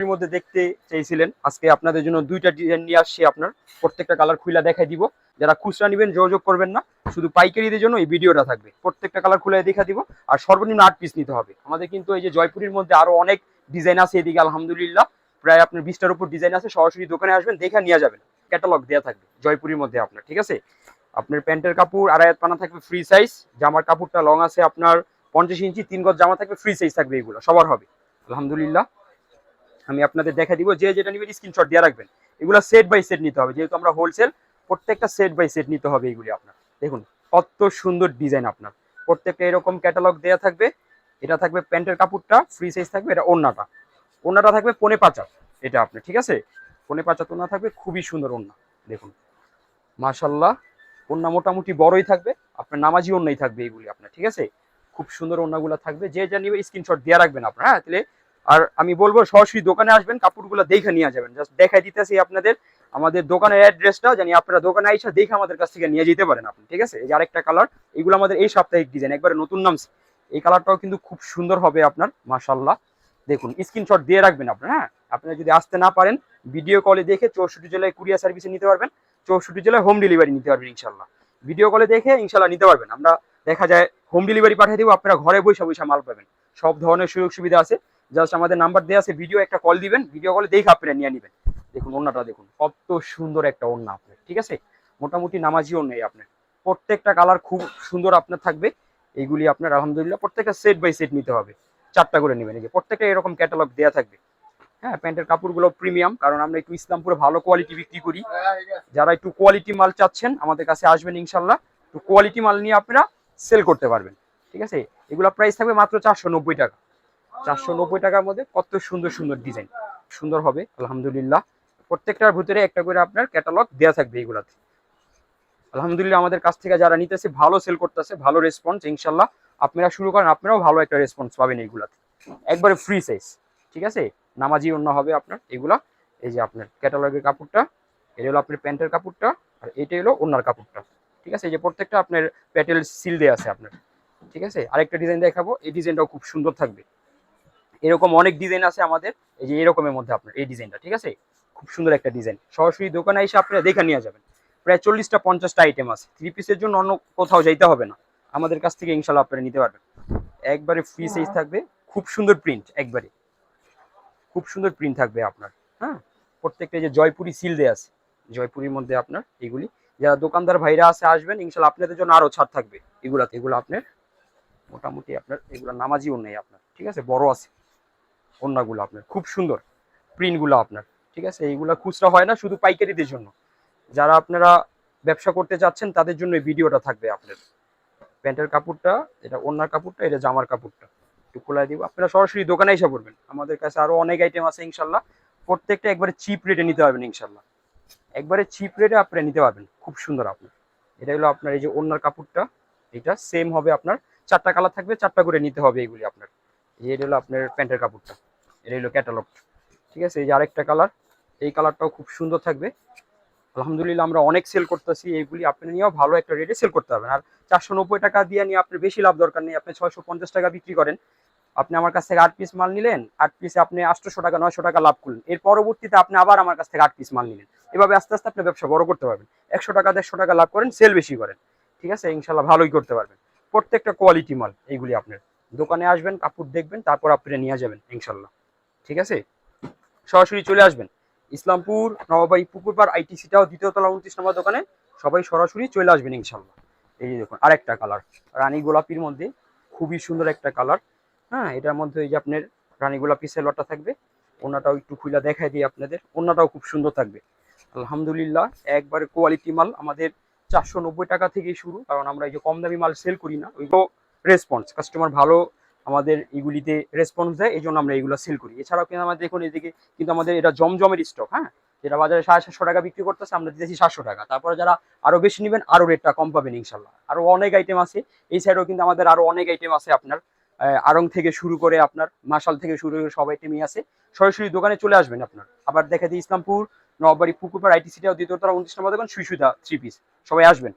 এর মধ্যে দেখতে চাইছিলেন, আজকে আপনাদের জন্য দুইটা ডিজাইন নিয়ে আসছি। আপনার প্রত্যেকটা কালার খুলে দেখাই দিব। যারা খুচরা নেবেন যোগাযোগ করবেন না, শুধু পাইকারিদের জন্য এই ভিডিওটা থাকবে। প্রত্যেকটা কালার খুলে দেখা দিব। আর সর্বনিম্ন 8 পিস নিতে হবে। আমাদের কিন্তু এই যে জয়পুরের মধ্যে আরো অনেক ডিজাইন আছে এদিকে, আলহামদুলিল্লাহ প্রায় আপনার 20টার উপর ডিজাইন আছে। সরাসরি দোকানে আসবেন, দেখে নিয়ে যাবেন। ক্যাটালগ দেওয়া থাকবে জয়পুরের মধ্যে আপনার, ঠিক আছে। আপনার প্যান্টের কাপড় আড়াই পানা থাকবে ফ্রি সাইজ, জামার কাপড়টা লং আছে আপনার 50 ইঞ্চি, 3 গজ জামা থাকবে ফ্রি সাইজ থাকবে, এগুলো সবার হবে আলহামদুলিল্লাহ। আমি আপনাদের দেখা দিব, যে যেটা নিবেন স্ক্রিনশট দিয়ে রাখবেন। এগুলো সেট বাই সেট নিতে হবে, যেহেতু আমরা হোলসেল, প্রত্যেকটা সেট বাই সেট নিতে হবে এগুলি আপনার। দেখুন কত সুন্দর ডিজাইন আপনার, প্রত্যেকটা এরকম ক্যাটালগ দেওয়া থাকবে। এটা থাকবে প্যান্টের কাপড়টা ফ্রি সাইজ থাকবে, এটা ওড়নাটা, ওড়নাটা থাকবে পনে পাঁচা, এটা আপনার, ঠিক আছে। পনে পাঁচা ওড়না থাকবে, খুবই সুন্দর ওড়না। দেখুন মাশাল্লাহ, ওড়না মোটামুটি বড়ই থাকবে আপনার, নামাজি ওড়নাই থাকবে এগুলি আপনার, ঠিক আছে। খুব সুন্দর ওড়নাগুলো থাকবে, যে যা নিবে স্ক্রিনশট দিয়ে রাখবেন আপনার, হ্যাঁ। তাহলে আর আমি বলবো সরাসরি দোকানে আসবেন, কাপড়গুলো দেখে নিয়ে যাবেন। জাস্ট দেখাই দিতেছি আপনাদের আমাদের দোকানের অ্যাড্রেসটা, জানি আপনারা দোকানে আইসা দেখে আমাদের কাছ থেকে নিয়ে যেতে পারেন আপনি, ঠিক আছে। এই যে আরেকটা কালার, এগুলো আমাদের এই সাপ্তাহিক ডিজাইন, একবারে নতুন নামছে। এই কালারটাও কিন্তু খুব সুন্দর হবে আপনার, মাশাল্লাহ। দেখুন স্ক্রিনশট দিয়ে রাখবেন আপনার, হ্যাঁ। আপনারা যদি আসতে না পারেন, ভিডিও কলে দেখে 64 জেলায় কুরিয়ার সার্ভিসে নিতে পারবেন, 64 জেলায় হোম ডেলিভারি নিতে পারবেন ইনশাল্লাহ। ভিডিও কলে দেখে ইনশাল্লাহ নিতে পারবেন। আমরা দেখা যায় হোম ডেলিভারি পাঠিয়ে দিব, আপনারা ঘরে বসে বসে মাল পাবেন। সব ধরনের সুযোগ সুবিধা আছে। জাস্ট আমাদের নাম্বার দেওয়া আছে, ভিডিও একটা কল দিবেন, ভিডিও কলে দেখে আপনারা নিয়ে নেবেন। দেখুন ওড়নাটা দেখুন কত সুন্দর একটা ওড়না আপনার, ঠিক আছে। মোটামুটি নামাজি ওড়নাই আপনার, প্রত্যেকটা কালার খুব সুন্দর আপনার থাকবে। এইগুলি আপনার আলহামদুলিল্লাহ প্রত্যেকটা সেট বাই সেট নিতে হবে, 4টা করে নেবেন। এই যে প্রত্যেকটা এরকম ক্যাটালগ দেওয়া থাকবে, হ্যাঁ। প্যান্টের কাপড়গুলো প্রিমিয়াম, কারণ আমরা একটু ইসলামপুরে ভালো কোয়ালিটি বিক্রি করি। যারা একটু কোয়ালিটি মাল চাচ্ছেন আমাদের কাছে আসবেন ইনশাল্লাহ, একটু কোয়ালিটি মাল নিয়ে আপনারা সেল করতে পারবেন, ঠিক আছে। এগুলো প্রাইস থাকবে মাত্র 490 টাকা। 490 টাকার মধ্যে কত সুন্দর সুন্দর ডিজাইন, সুন্দর হবে আলহামদুলিল্লাহ। প্রত্যেকটার ভিতরে একটা করে আপনার ক্যাটালগ দেওয়া থাকবে এগুলাতে। আলহামদুলিল্লাহ আমাদের কাছ থেকে যারা নিতেছে ভালো সেল করতেছে, ভালো রেসপন্স ইনশাল্লাহ। আপনারা শুরু করেন, আপনারাও ভালো একটা রেসপন্স পাবেন এইগুলাতে, একবারে ফ্রি সাইজ, ঠিক আছে। নামাজি ওড়না হবে আপনার এগুলা। এই যে আপনার ক্যাটালগের কাপড়টা, এটা হলো আপনার প্যান্টের কাপড়টা, আর এটা হলো ওড়নার কাপড়টা, ঠিক আছে। এই যে প্রত্যেকটা আপনার প্যাটেল সিল দেওয়া আছে আপনার, ঠিক আছে। আরেকটা ডিজাইন দেখাবো, এই ডিজাইনটাও খুব সুন্দর থাকবে। এরকম অনেক ডিজাইন আছে আমাদের, এই যে এরকমের মধ্যে আপনার এই ডিজাইনটা, ঠিক আছে। খুব সুন্দর একটা ডিজাইন, সরাসরি দোকানে এসে আপনারা দেখে নিয়ে যাবেন। প্রায় 40টা 50টা আইটেম আছে। 3 পিসের জন্য অন্য কোথাও যাইতে হবে না, আমাদের কাছ থেকে ইনশাল্লাহ আপনারা নিতে পারবেন। একবারে ফ্রি সাইজ থাকবে, খুব সুন্দর প্রিন্ট, একবারে খুব সুন্দর প্রিন্ট থাকবে আপনার, হ্যাঁ। প্রত্যেকটা যে জয়পুরি সিল দেয়া আছে, জয়পুরির মধ্যে আপনার এগুলি। যারা দোকানদার ভাইরা আছে আসবেন ইনশাল্লাহ, আপনাদের জন্য আরো ছাড় থাকবে এগুলাতে। এগুলো আপনার মোটামুটি আপনার এগুলো নামাজিও নেই আপনার, ঠিক আছে, বড় আছে ওড়নাগুলো আপনার, খুব সুন্দর প্রিন্টগুলো আপনার, ঠিক আছে। এইগুলো খুচরা হয় না, শুধু পাইকারিদের জন্য। যারা আপনারা ব্যবসা করতে চাচ্ছেন তাদের জন্য এই ভিডিওটা থাকবে আপনার। প্যান্টের কাপড়টা, এটা ওড়নার কাপড়টা, এটা জামার কাপড়টা একটু খোলাই দিব। আপনারা সরাসরি দোকানে এসে পড়বেন, আমাদের কাছে আরো অনেক আইটেম আছে ইনশাল্লাহ। প্রত্যেকটা একবারে চিপ রেটে নিতে পারবেন ইনশাল্লাহ, একবারে চিপ রেটে আপনারা নিতে পারবেন, খুব সুন্দর আপনার। এটা হলো আপনার এই যে ওড়নার কাপড়টা, এটা সেম হবে আপনার, 4টা কালার থাকবে, 4টা করে নিতে হবে এগুলি আপনার। এটা হলো আপনার প্যান্টের কাপড়টা, এটা হলো ক্যাটালগ, ঠিক আছে। এই যে আরেকটা কালার, এই কালারটাও খুব সুন্দর থাকবে আলহামদুলিল্লাহ। আমরা অনেক সেল করতেছি এইগুলি, আপনি নিয়েও ভালো একটা রেটে সেল করতে পারবেন। আর 490 টাকা দিয়ে নিয়ে আপনার বেশি লাভ দরকার নেই, আপনি 650 টাকা বিক্রি করেন, আপনি আমার কাছ থেকে 8 পিস মাল নিলেন, 8 পিসে আপনি 800 টাকা 900 টাকা লাভ করলেন। এর পরবর্তীতে আপনি আবার আমার কাছ থেকে 8 পিস মাল নিলেন, এভাবে আস্তে আস্তে আপনি ব্যবসা বড় করতে পারবেন। 100 টাকা 150 টাকা লাভ করেন, সেল বেশি করেন, ঠিক আছে, ইনশাল্লাহ ভালোই করতে পারবেন। প্রত্যেকটা কোয়ালিটি মাল এইগুলি আপনার। দোকানে আসবেন, কাপড় দেখবেন, তারপর আপনি নিয়ে যাবেন ইনশাল্লাহ, ঠিক আছে। সরাসরি চলে আসবেন ইসলামপুর নবাবাড়ি পুকুরপাড় আইটিসিটাও 2য় তলা 29 নম্বর দোকানে, সবাই সরাসরি চলে আসবেন ইনশাল্লাহ। এই যে দেখুন আরেকটা কালার, রানী গোলাপির মধ্যে খুবই সুন্দর একটা কালার, হ্যাঁ। এটার মধ্যে এই যে আপনার রানী গোলাপি সেলোয়ারটা থাকবে। ওনাটাও একটু খুলে দেখাই দিই আপনাদের, ওনাটাও খুব সুন্দর থাকবে আলহামদুলিল্লাহ। একবারে কোয়ালিটি মাল আমাদের, 490 টাকা থেকেই শুরু, কারণ আমরা এই যে কম দামি মাল সেল করি না। ওইগুলো রেসপন্স কাস্টমার ভালো আমাদের এগুলিতে রেসপন্স দেয়, এই জন্য আমরা এগুলো সেল করি। এছাড়াও কিন্তু আমাদের দেখুন এদিকে কিন্তু আমাদের এটা জমজমের স্টক, হ্যাঁ। যেটা বাজারে 750 টাকা বিক্রি করতেছে, আমরা দিতেছি 700 টাকা। তারপরে যারা আরো বেশি নেবেন আরো রেটটা কম পাবেন ইনশাল্লাহ। আরো অনেক আইটেম আছে, এই সাইডেও কিন্তু আমাদের আরো অনেক আইটেম আছে আপনার, আড়ং থেকে শুরু করে আপনার মাশাল থেকে শুরু করে সব আইটেমই আছে। সরাসরি দোকানে চলে আসবেন আপনার। আবার দেখা দিই ইসলামপুর নবাবাড়ি পুকুরপাড় আইটিসিটাও 2য় তলা 29 নম্বর দোকান, সুই সুতা 3 পিস, সবাই আসবেন।